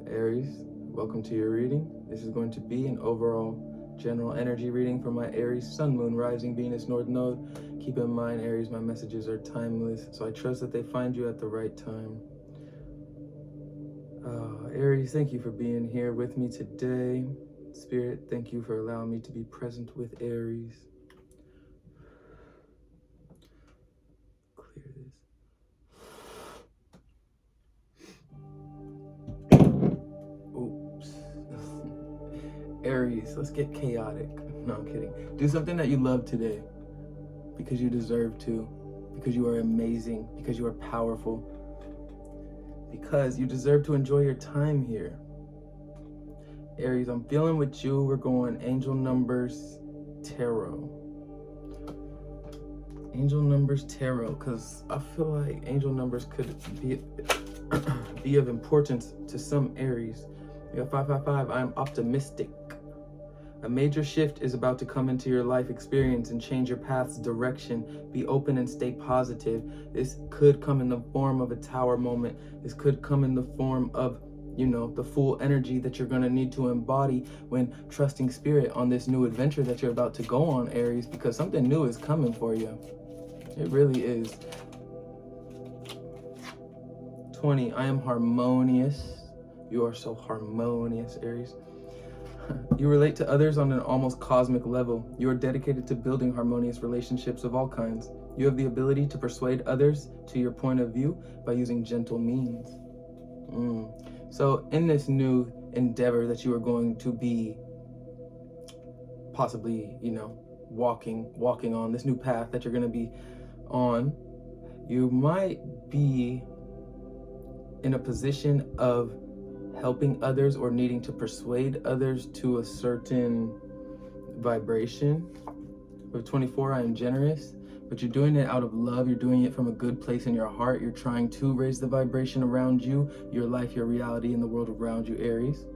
Aries, welcome to your reading. This is going to be an overall general energy reading for my Aries Sun, Moon, Rising, Venus, North Node. Keep in mind, Aries, my messages are timeless, so I trust that they find you at the right time. Aries, thank you for being here with me today. Spirit, thank you for allowing me to be present with Aries. Clear this. Oops. Aries, let's get chaotic. No, I'm kidding. Do something that you love today because you deserve to, because you are amazing, because you are powerful, because you deserve to enjoy your time here. Aries, I'm feeling with you. We're going angel numbers tarot. Angel numbers tarot, because I feel like angel numbers could be of importance to some Aries. We got 555. I'm optimistic. A major shift is about to come into your life experience and change your path's direction. Be open and stay positive. This could come in the form of a tower moment. This could come in the form of, the full energy that you're going to need to embody when trusting spirit on this new adventure that you're about to go on, Aries, because something new is coming for you. It really is. 20. I am harmonious. You are so harmonious, Aries. You relate to others on an almost cosmic level. You are dedicated to building harmonious relationships of all kinds. You have the ability to persuade others to your point of view by using gentle means. So in this new endeavor that you are going to be possibly, walking on, this new path that you're going to be on, you might be in a position of helping others or needing to persuade others to a certain vibration. With 24, I am generous, but you're doing it out of love. You're doing it from a good place in your heart. You're trying to raise the vibration around you, your life, your reality, and the world around you, Aries.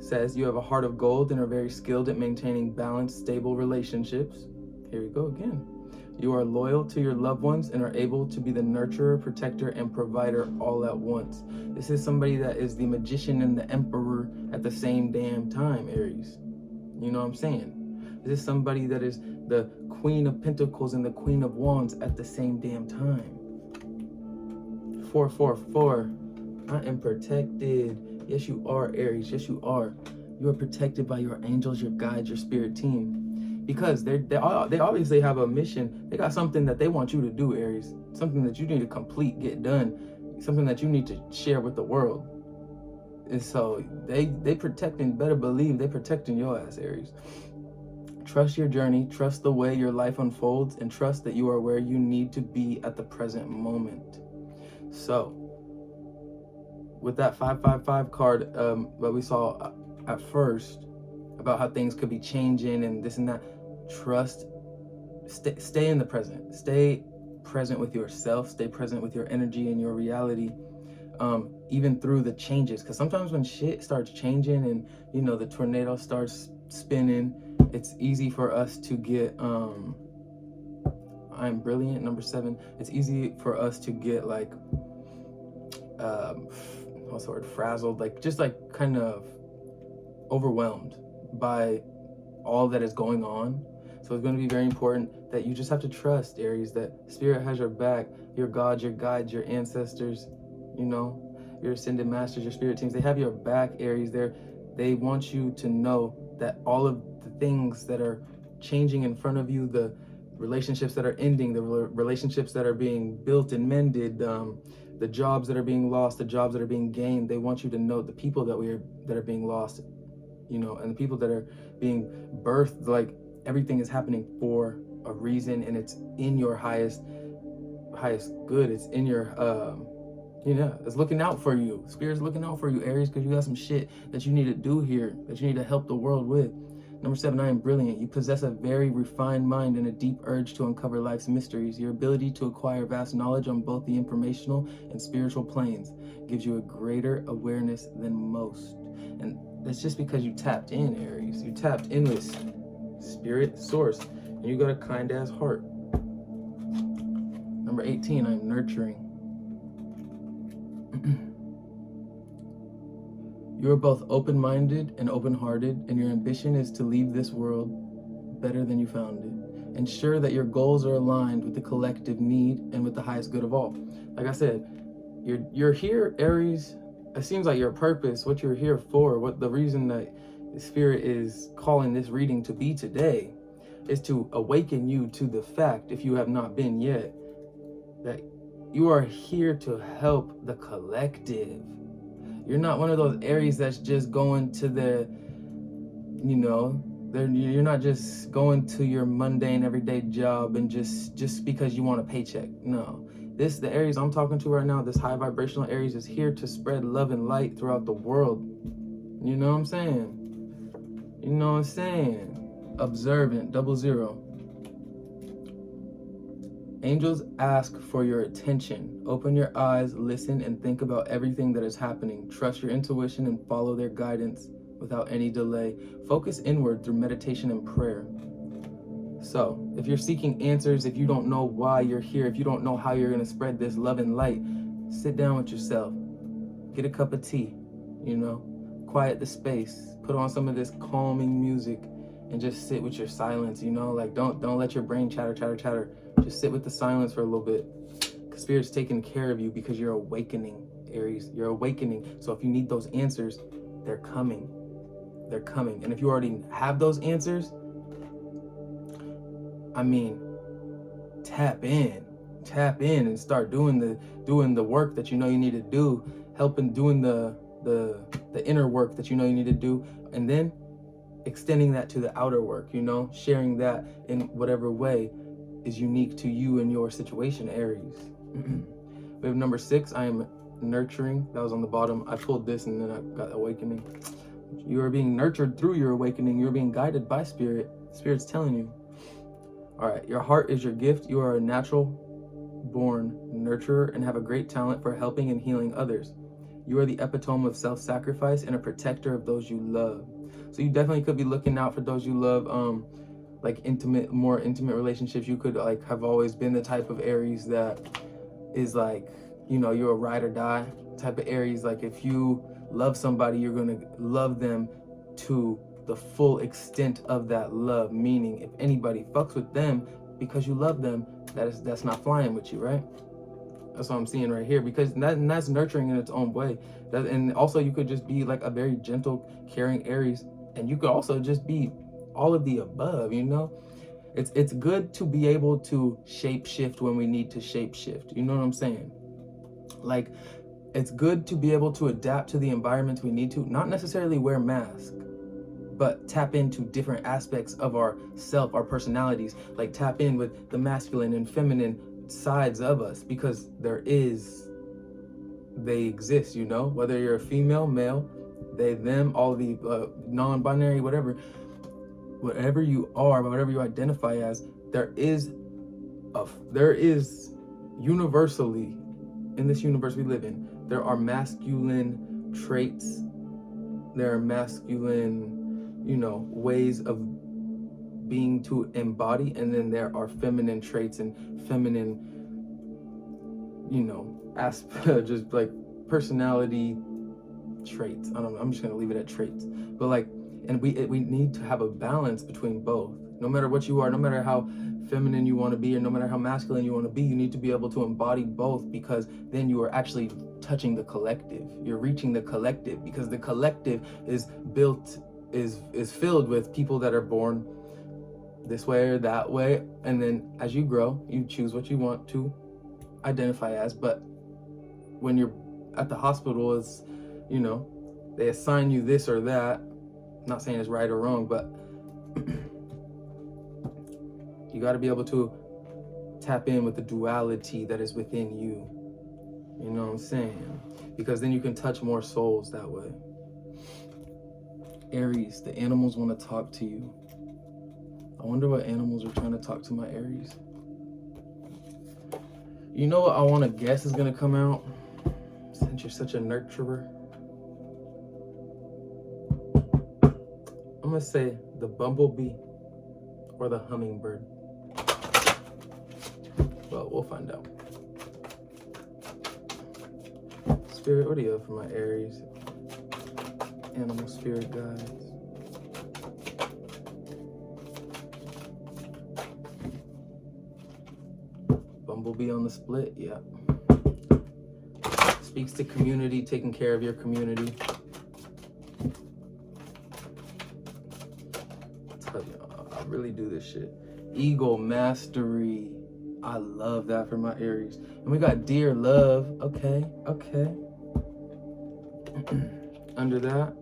Says you have a heart of gold and are very skilled at maintaining balanced, stable relationships. Here we go again. You are loyal to your loved ones and are able to be the nurturer, protector, and provider all at once. This is somebody that is the magician and the emperor at the same damn time, Aries. You know what I'm saying? This is somebody that is the Queen of Pentacles and the Queen of Wands at the same damn time. 444. I am protected. Yes, you are, Aries. Yes, you are. You are protected by your angels, your guides, your spirit team. Because they obviously have a mission. They got something that they want you to do, Aries. Something that you need to complete, get done. Something that you need to share with the world. And so they protecting, better believe they protecting your ass, Aries. Trust your journey, trust the way your life unfolds, and trust that you are where you need to be at the present moment. So, with that 555 card that we saw at first, about how things could be changing and this and that, trust, stay in the present. Stay present with yourself, stay present with your energy and your reality, even through the changes. Because sometimes when shit starts changing and, the tornado starts spinning, it's easy for us to get, I'm brilliant, number 7. It's easy for us to get like, what's the word, frazzled, like just like kind of overwhelmed by all that is going on. So it's going to be very important that you just have to trust, Aries, that spirit has your back, your gods, your guides, your ancestors, your ascended masters, your spirit teams. They have your back, Aries. They want you to know that all of the things that are changing in front of you, the relationships that are ending, the relationships that are being built and mended, the jobs that are being lost, the jobs that are being gained, they want you to know the people that are being lost, and the people that are being birthed, like everything is happening for a reason, and it's in your highest good. It's in your it's looking out for you. Spirit's looking out for you, Aries, because you got some shit that you need to do here, that you need to help the world with. Number 7, I am brilliant. You possess a very refined mind and a deep urge to uncover life's mysteries. Your ability to acquire vast knowledge on both the informational and spiritual planes gives you a greater awareness than most. And that's just because you tapped in, Aries. You tapped in with spirit, source, and you got a kind-ass heart. Number 18, I'm nurturing. You are both open-minded and open-hearted, and your ambition is to leave this world better than you found it. Ensure that your goals are aligned with the collective need and with the highest good of all. Like I said, you're here, Aries. It seems like your purpose, what you're here for, what the reason that the Spirit is calling this reading to be today, is to awaken you to the fact, if you have not been yet, that you are here to help the collective. You're not one of those Aries that's just going to the, you know, you're not just going to your mundane everyday job and just because you want a paycheck. No, the Aries I'm talking to right now, this high vibrational Aries, is here to spread love and light throughout the world. You know what I'm saying? You know what I'm saying? Observant, 00. Angels ask for your attention. Open your eyes, listen, and think about everything that is happening. Trust your intuition and follow their guidance without any delay. Focus inward through meditation and prayer. So, if you're seeking answers, if you don't know why you're here, if you don't know how you're going to spread this love and light, sit down with yourself. Get a cup of tea, you know, quiet the space. Put on some of this calming music and just sit with your silence, you know, like don't let your brain chatter. Just sit with the silence for a little bit. Because Spirit's taking care of you because you're awakening, Aries. You're awakening. So if you need those answers, they're coming. They're coming. And if you already have those answers, I mean, tap in and start doing the work that you know you need to do, doing the inner work that you know you need to do, and then extending that to the outer work, you know, sharing that in whatever way is unique to you and your situation, Aries. We have number 6. I am nurturing. That was on the bottom. I pulled this and then I got awakening. You are being nurtured through your awakening. You're being guided by Spirit. Spirit's telling you. All right, your heart is your gift. You are a natural born nurturer and have a great talent for helping and healing others. You are the epitome of self-sacrifice and a protector of those you love. So you definitely could be looking out for those you love. Like more intimate relationships. You could like have always been the type of Aries that is like, you know, you're a ride or die type of Aries. Like if you love somebody, you're gonna love them to the full extent of that love. Meaning if anybody fucks with them because you love them, that's not flying with you, right? That's what I'm seeing right here, because that's nurturing in its own way. And also you could just be like a very gentle, caring Aries, and you could also just be all of the above, you know? It's good to be able to shape shift when we need to shape shift. You know what I'm saying? Like, it's good to be able to adapt to the environments we need to, not necessarily wear masks, but tap into different aspects of our self, our personalities, like tap in with the masculine and feminine sides of us, because they exist, you know, whether you're a female, male, they, them, all the non-binary, whatever you are, whatever you identify as, there is universally, in this universe we live in, there are masculine traits, there are masculine, you know, ways of being to embody, and then there are feminine traits and feminine, you know, just like personality traits. I don't know, I'm just gonna leave it at traits. But like, and we need to have a balance between both. No matter what you are, no matter how feminine you want to be, or no matter how masculine you want to be, you need to be able to embody both, because then you are actually touching the collective. You're reaching the collective, because the collective is filled with people that are born this way or that way, and then as you grow, you choose what you want to identify as. But when you're at the hospital, it's, you know, they assign you this or that. I'm not saying it's right or wrong, but you got to be able to tap in with the duality that is within you. You know what I'm saying? Because then you can touch more souls that way. Aries, the animals want to talk to you. I wonder what animals are trying to talk to my Aries. You know what I want to guess is going to come out, since you're such a nurturer? I'm going to say the bumblebee or the hummingbird. Well, we'll find out. Spirit, what do you have for my Aries? Animal spirit guides. Bumblebee on the split, yeah. Speaks to community, taking care of your community. I tell you, I really do this shit. Ego mastery. I love that for my Aries. And we got dear love. Okay. Under that,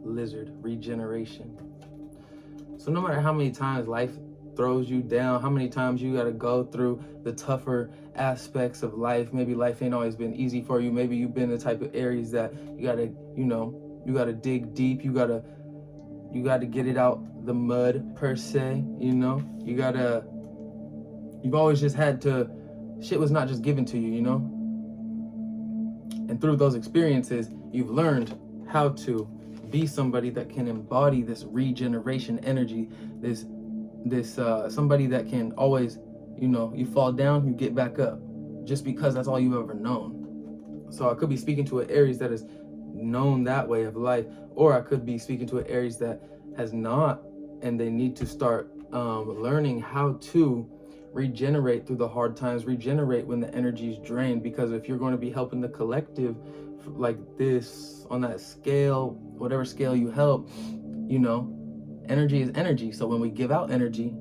lizard, regeneration. So no matter how many times life throws you down, how many times you got to go through the tougher aspects of life, maybe life ain't always been easy for you, maybe you've been the type of Aries that you got to, you got to dig deep, you got to get it out the mud per se, you've always just had to, shit was not just given to you, and through those experiences you've learned how to be somebody that can embody this regeneration energy, this somebody that can always, you fall down, you get back up, just because that's all you've ever known. So I could be speaking to an Aries that is known that way of life, or I could be speaking to an Aries that has not, and they need to start learning how to regenerate through the hard times, regenerate when the energy is drained. Because if you're going to be helping the collective like this, on that scale, whatever scale you help, energy is energy. So when we give out energy,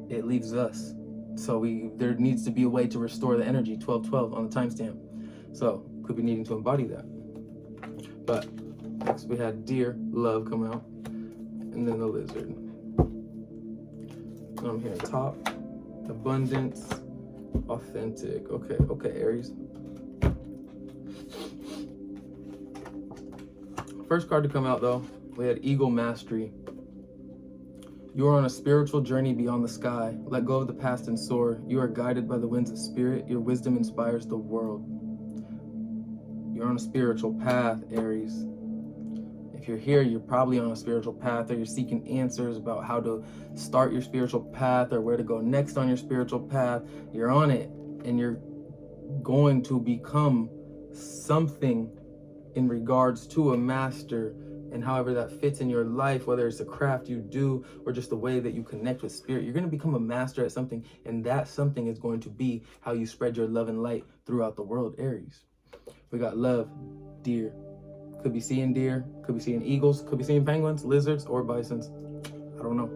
it leaves us. So there needs to be a way to restore the energy. 1212 on the timestamp. So could be needing to embody that. But next we had dear love come out, and then the lizard. And I'm hearing top, abundance, authentic. Okay, Aries. First card to come out though, we had ego mastery. You are on a spiritual journey beyond the sky. Let go of the past and soar. You are guided by the winds of spirit. Your wisdom inspires the world. You're on a spiritual path, Aries. If you're here, you're probably on a spiritual path, or you're seeking answers about how to start your spiritual path or where to go next on your spiritual path. You're on it, and you're going to become something in regards to a master, and however that fits in your life, whether it's a craft you do or just the way that you connect with spirit. You're going to become a master at something, and that something is going to be how you spread your love and light throughout the world, Aries. We got love, deer. Could be seeing deer, could be seeing eagles, could be seeing penguins, lizards, or bisons. I don't know.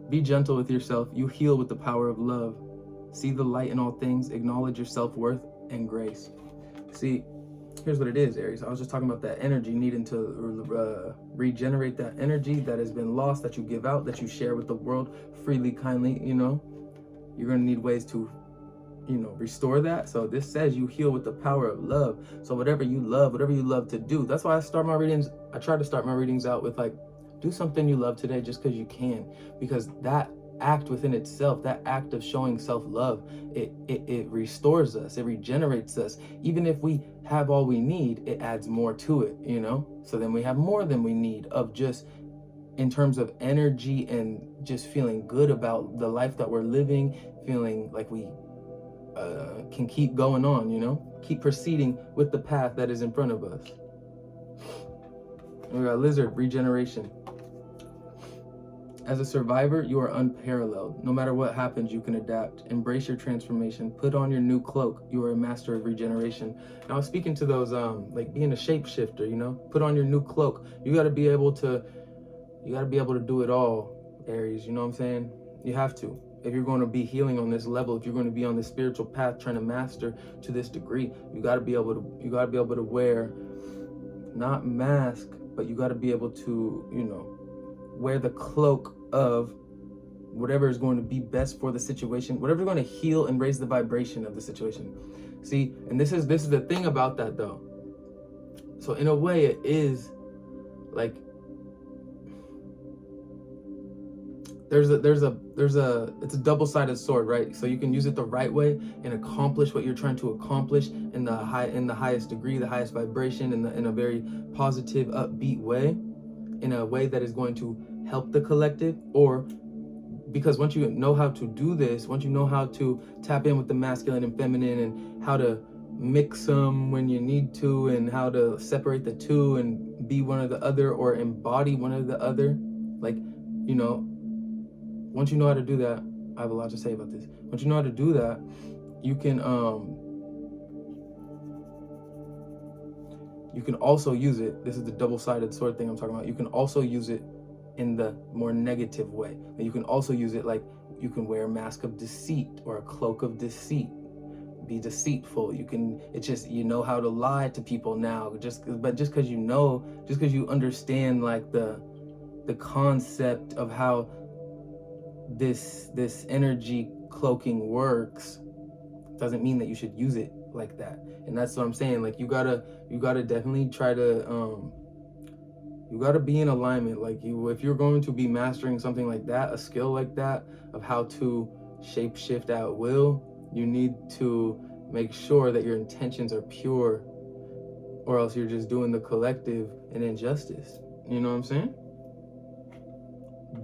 Be gentle with yourself. You heal with the power of love. See the light in all things. Acknowledge your self-worth and grace. See, here's what it is, Aries. I was just talking about that energy, needing to regenerate that energy that has been lost, that you give out, that you share with the world freely, kindly, You're going to need ways to restore that. So this says you heal with the power of love. So whatever you love to do. That's why I try to start my readings out with like, do something you love today just because you can. Because that act within itself, that act of showing self-love, it restores us, it regenerates us. Even if we have all we need, it adds more to it, So then we have more than we need of just in terms of energy and just feeling good about the life that we're living, feeling like we can keep going on, keep proceeding with the path that is in front of us. We got lizard, regeneration. As a survivor, you are unparalleled. No matter what happens, you can adapt. Embrace your transformation. Put on your new cloak. You are a master of regeneration. Now I was speaking to those like being a shapeshifter, Put on your new cloak. You got to be able to do it all, Aries, you know what I'm saying? You have to. If you're going to be healing on this level, if you're going to be on this spiritual path trying to master to this degree, you got to be able to wear, not mask, but you got to be able to, wear the cloak of whatever is going to be best for the situation, whatever's going to heal and raise the vibration of the situation. See, and this is the thing about that though. So in a way it is like, it's a double-sided sword, right? So you can use it the right way and accomplish what you're trying to accomplish in the highest degree, the highest vibration, in a very positive, upbeat way, in a way that is going to help the collective. Or because once you know how to do this, once you know how to tap in with the masculine and feminine and how to mix them when you need to, and how to separate the two and be one or the other, or embody one or the other. Like, you know, once you know how to do that, I have a lot to say about this. Once you know how to do that, you can also use it. This is the double-sided sword thing I'm talking about. You can also use it in the more negative way. And you can also use it like you can wear a mask of deceit or a cloak of deceit. Be deceitful. You can, it's just, you know how to lie to people now. Just because you understand like the concept of how this energy cloaking works, doesn't mean that you should use it like that. And that's what I'm saying. Like, you gotta definitely try to you gotta be in alignment. Like, if you're going to be mastering something like that, a skill like that, of how to shape shift at will, you need to make sure that your intentions are pure, or else you're just doing the collective an injustice. You know what I'm saying?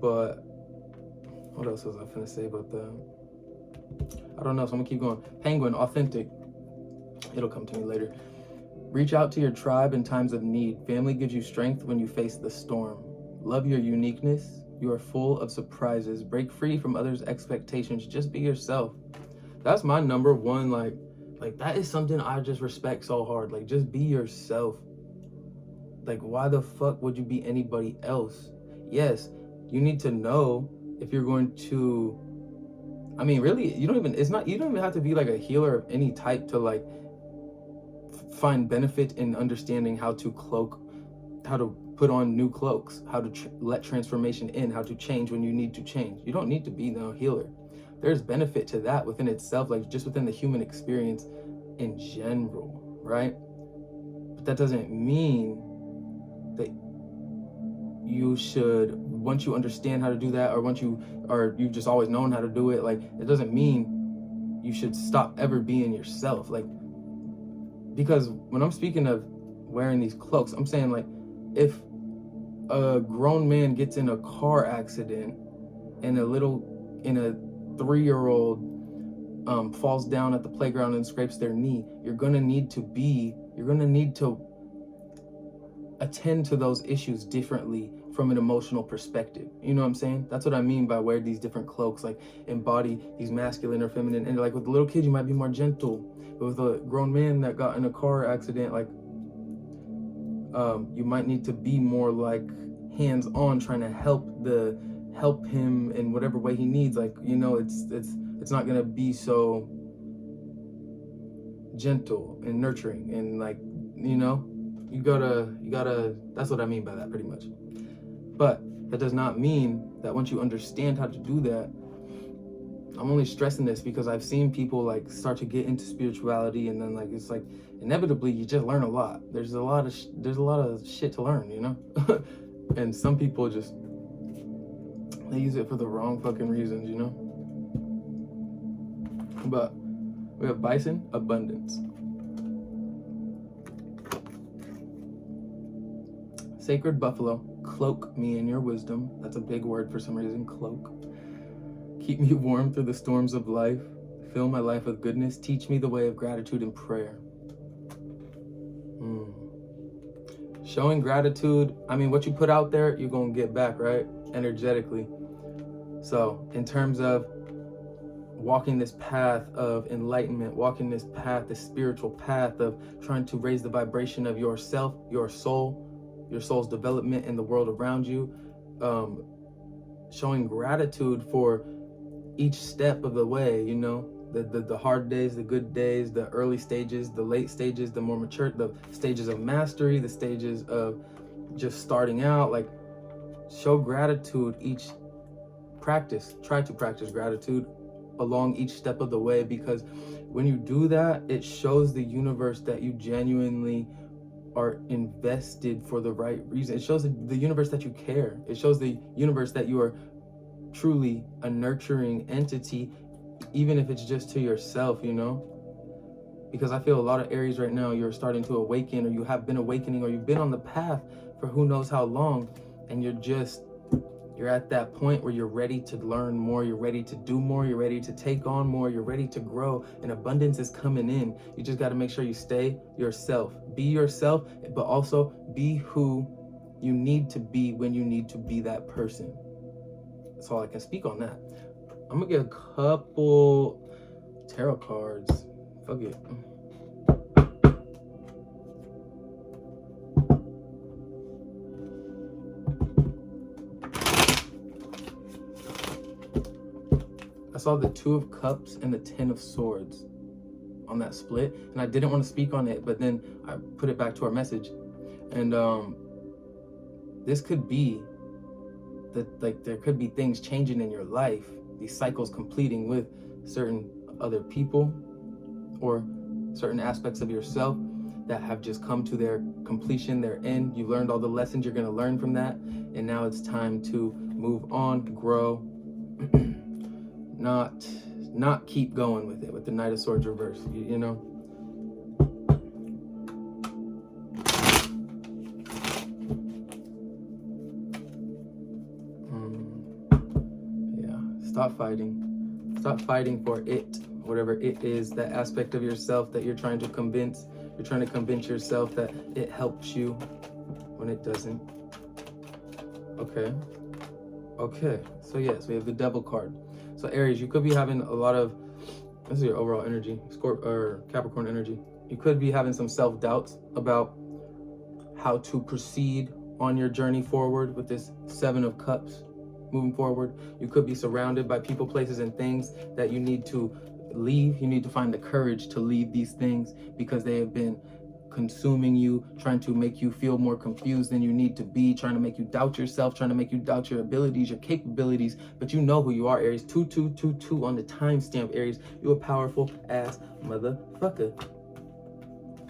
But what else was I finna say about that? I don't know, so I'm gonna keep going. Penguin, authentic. It'll come to me later. Reach out to your tribe in times of need. Family gives you strength when you face the storm. Love your uniqueness. You are full of surprises. Break free from others' expectations. Just be yourself. That's my number one, like that is something I just respect so hard. Like, just be yourself. Like, why the fuck would you be anybody else? Yes, you need to know if you're going to, I mean, really, you don't even have to be like a healer of any type to like find benefit in understanding how to put on new cloaks, how to let transformation in, how to change when you need to change. You don't need to be no healer. There's benefit to that within itself, like just within the human experience in general, right? But that doesn't mean that you should, once you understand how to do that, or you've just always known how to do it, like, it doesn't mean you should stop ever being yourself. Like, because when I'm speaking of wearing these cloaks, I'm saying, like, if a grown man gets in a car accident and a 3-year-old falls down at the playground and scrapes their knee, you're gonna need to attend to those issues differently from an emotional perspective. You know what I'm saying? That's what I mean by wear these different cloaks, like embody these masculine or feminine. And like with the little kids, you might be more gentle. But with a grown man that got in a car accident, like you might need to be more like hands-on, trying to help him in whatever way he needs. Like, you know, it's not gonna be so gentle and nurturing, and like, you know, you gotta that's what I mean by that, pretty much. But that does not mean that once you understand how to do that, I'm only stressing this because I've seen people like start to get into spirituality, and then like it's like inevitably you just learn a lot. There's a lot of shit to learn, you know. And some people just, they use it for the wrong fucking reasons, you know. But we have bison, abundance. Sacred buffalo, cloak me in your wisdom. That's a big word for some reason, cloak. Keep me warm through the storms of life. Fill my life with goodness. Teach me the way of gratitude and prayer. Showing gratitude, I mean, what you put out there, you're going to get back, right? Energetically. So in terms of walking this path of enlightenment, walking this path, this spiritual path of trying to raise the vibration of yourself, your soul's development in the world around you, showing gratitude for each step of the way, you know, the hard days, the good days, the early stages, the late stages, the more mature, the stages of mastery, the stages of just starting out. Like, show gratitude each practice. Try to practice gratitude along each step of the way, because when you do that, it shows the universe that you genuinely are invested for the right reason. It shows the universe that you care. It shows the universe that you are truly a nurturing entity, even if it's just to yourself, you know. Because I feel a lot of Aries right now, you're starting to awaken, or you have been awakening, or you've been on the path for who knows how long, and you're just You're at that point where you're ready to learn more, you're ready to do more, you're ready to take on more, you're ready to grow, and abundance is coming in. You just got to make sure you stay yourself. Be yourself, but also be who you need to be when you need to be that person. That's all I can speak on that. I'm gonna get a couple tarot cards. Fuck it. I saw the Two of Cups and the Ten of Swords on that split, and I didn't want to speak on it, but then I put it back to our message. And this could be that, like, there could be things changing in your life, these cycles completing with certain other people or certain aspects of yourself that have just come to their completion, their end. You learned all the lessons you're going to learn from that, and now it's time to move on, grow, not keep going with it, with the Knight of Swords reverse, you know. Yeah, stop fighting for it, whatever it is, that aspect of yourself that you're trying to convince. You're trying to convince yourself that it helps you when it doesn't. Okay, so yes, we have the Devil card. So Aries, you could be having a lot of, this is your overall energy, or Capricorn energy. You could be having some self-doubts about how to proceed on your journey forward with this Seven of Cups. Moving forward, you could be surrounded by people, places, and things that you need to leave. You need to find the courage to leave these things because they have been consuming you, trying to make you feel more confused than you need to be, trying to make you doubt yourself, trying to make you doubt your abilities, your capabilities. But you know who you are, Aries. 2222 on the timestamp, Aries. You a powerful ass motherfucker.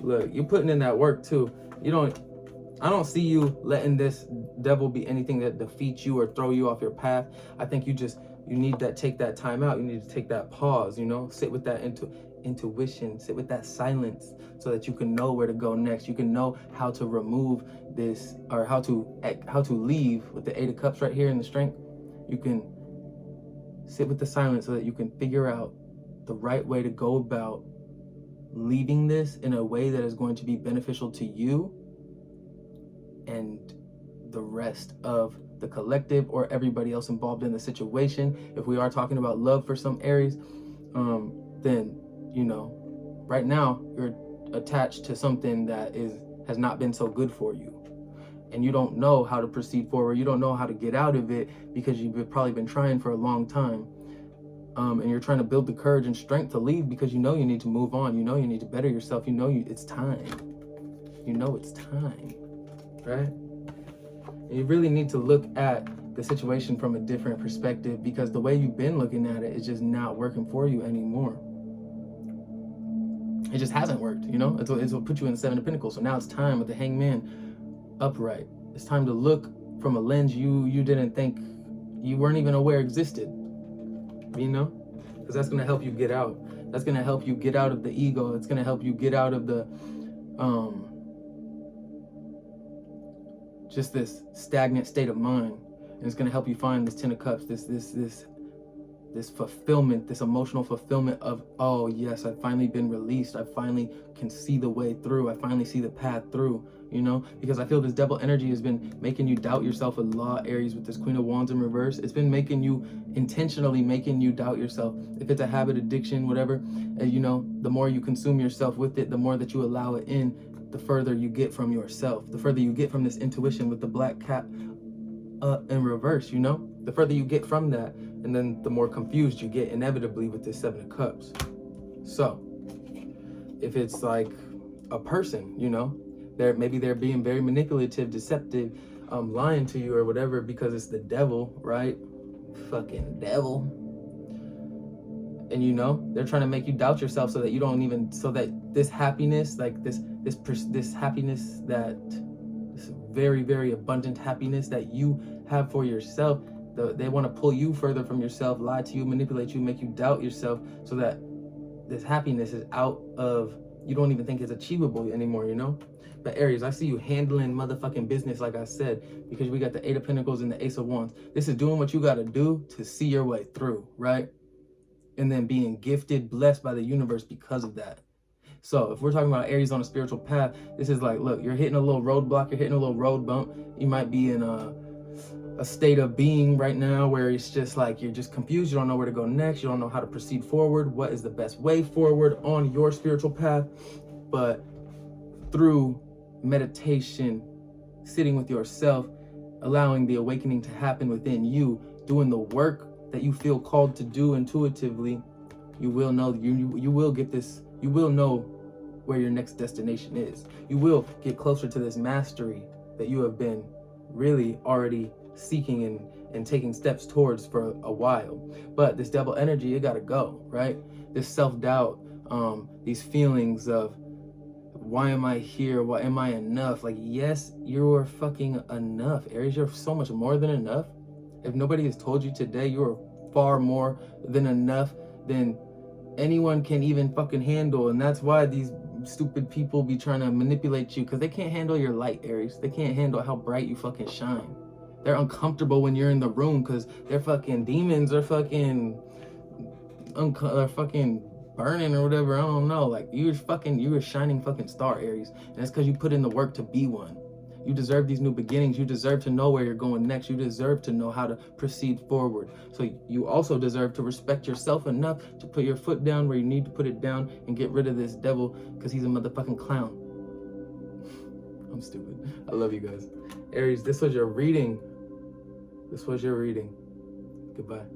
Look, you're putting in that work too. I don't see you letting this devil be anything that defeats you or throw you off your path. I think you need to take that time out. You need to take that pause, you know, sit with that intuition, sit with that silence so that you can know where to go next. You can know how to remove this, or how to leave with the Eight of Cups right here in the Strength. You can sit with the silence so that you can figure out the right way to go about leaving this in a way that is going to be beneficial to you and the rest of the collective or everybody else involved in the situation. If we are talking about love for some Aries, then, you know, right now you're attached to something that has not been so good for you, and you don't know how to proceed forward. You don't know how to get out of it because you've probably been trying for a long time, and you're trying to build the courage and strength to leave because you know you need to move on. You know you need to better yourself. You know it's time. You know it's time, right? And you really need to look at the situation from a different perspective, because the way you've been looking at it is just not working for you anymore. It just hasn't worked, you know? It's what put you in the Seven of Pentacles. So now it's time with the Hangman upright. It's time to look from a lens you didn't think, you weren't even aware existed, you know? Because that's going to help you get out. That's going to help you get out of the ego. It's going to help you get out of the just this stagnant state of mind, and it's going to help you find this Ten of Cups, this fulfillment, this emotional fulfillment of, oh yes, I've finally been released. I finally can see the way through. I finally see the path through, you know, because I feel this devil energy has been making you doubt yourself a lot, Aries, with this Queen of Wands in reverse. It's been intentionally making you doubt yourself. If it's a habit, addiction, whatever, you know, the more you consume yourself with it, the more that you allow it in, the further you get from yourself, the further you get from this intuition with the Black Cat in reverse, you know, the further you get from that, and then the more confused you get inevitably with this Seven of Cups. So if it's like a person, you know, maybe they're being very manipulative, deceptive, lying to you or whatever, because it's the devil, right? Fucking devil. And you know, they're trying to make you doubt yourself so that you don't even, so that this happiness, like this happiness, that this very, very abundant happiness that you have for yourself, they want to pull you further from yourself, lie to you, manipulate you, make you doubt yourself, so that this happiness is out of you don't even think it's achievable anymore, you know? But Aries, I see you handling motherfucking business, like I said, because we got the Eight of Pentacles and the Ace of Wands. This is doing what you got to do to see your way through, right? And then being gifted, blessed by the universe because of that. So if we're talking about Aries on a spiritual path, this is like, look, you're hitting a little roadblock, you're hitting a little road bump. You might be in a state of being right now where it's just like you're just confused, you don't know where to go next, you don't know how to proceed forward, what is the best way forward on your spiritual path. But through meditation, sitting with yourself, allowing the awakening to happen within you, doing the work that you feel called to do intuitively, you will know, you will get this, you will know where your next destination is. You will get closer to this mastery that you have been really already seeking and taking steps towards for a while. But this double energy, it gotta go, right? This self-doubt, these feelings of, why am I here? Why am I enough? Like, yes, you're fucking enough, Aries. You're so much more than enough. If nobody has told you today, you're far more than enough than anyone can even fucking handle. And that's why these stupid people be trying to manipulate you, because they can't handle your light, Aries. They can't handle how bright you fucking shine. They're uncomfortable when you're in the room because their fucking demons are fucking burning or whatever. I don't know. Like, you're a shining fucking star, Aries. And that's because you put in the work to be one. You deserve these new beginnings. You deserve to know where you're going next. You deserve to know how to proceed forward. So you also deserve to respect yourself enough to put your foot down where you need to put it down and get rid of this devil, because he's a motherfucking clown. I'm stupid. I love you guys. Aries, this was your reading. This was your reading. Goodbye.